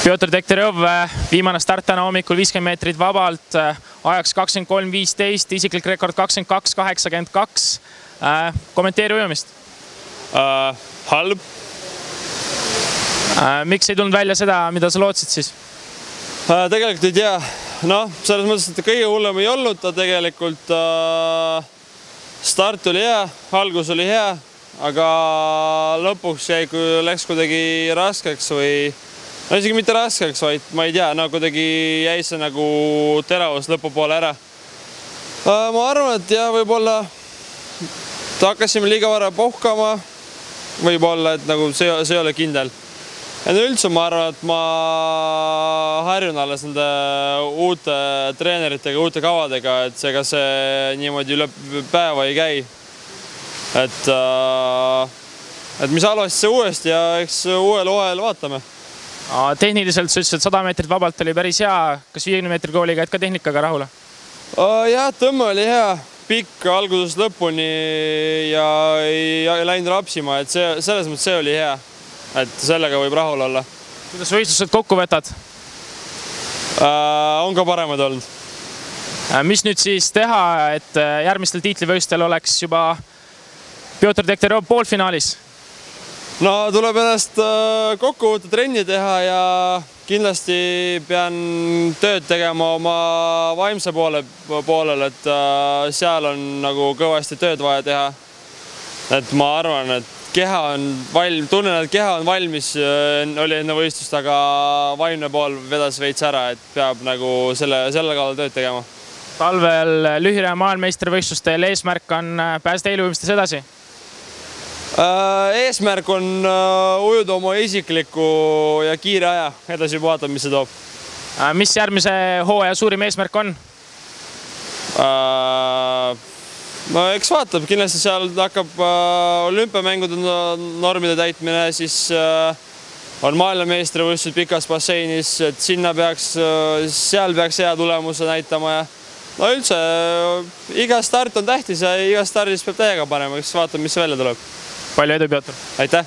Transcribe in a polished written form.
Pjotr Dekterjov, viimane start täna hommikul 50 meetrit vabalt, ajaks 23.15, isiklik rekord 22.82. Kommenteeri ujumist. Halb. Miks ei tulnud välja seda, mida sa lootsid siis? Tegelikult ei tea. Selles mõttes, et kõige hullem ei olnud ta tegelikult. Start oli hea, algus oli hea, aga lõpuks läks kuidagi raskeks või isegi mitte raskeks, vaid ma ei tea, kuidagi jäi see nagu teravus lõpupoole ära. Ma arvan, et jah, võib-olla hakkasime liiga vara puhkama, võib-olla, et nagu see ei ole kindel. Ja üldse ma arvan, et ma harjun alles nende uute treeneritega, uute kavadega, et ega see niimoodi üle päeva ei käi. Et mis halvasti see uuesti ja eks uuel hooajal vaatame. Tehniliselt sa ütlesid, et 100 meetrit vabalt oli päris hea. Kas 50 meetri kooli käid ka tehnikaga rahule? Jah, tõmme oli hea. Pikk algusest lõpuni ja ei läinud rapsima. Et selles mõttes see oli hea. Et sellega võib rahul olla. Kuidas võistlused kokku võtad? On ka paremad olnud. Mis nüüd siis teha, et järgmistel tiitlivõistlustel oleks juba Pjotr Dekterjov poolfinaalis? Tuleb ennast kokku võtta, trenni teha ja kindlasti pean tööd tegema oma vaimse poolel, et seal on nagu kõvasti tööd vaja teha. Et ma arvan, et tunnen, et keha on valmis, oli enne võistlust, aga vaimne pool vedas veits ära, et peab nagu selle kallal tööd tegema. Talvel lühiraja maailmeistrivõistlustel eesmärk on pääseda eelujumistes edasi? Eesmärk on ujuda oma isikliku ja kiire aja, edasi juba vaatame, mis see toob. Mis järgmise hooaja suurim eesmärk on? Eks vaatab, kindlasti seal hakkab olümpiamängude normide täitmine, siis on maailmameistrivõistlused pikas basseinis, et seal peaks hea tulemuse näitama ja üldse iga start on tähtis ja iga stardis peab täiega panema, kes vaatab, mis välja tuleb. Palju edu, Pjotr! Aitäh!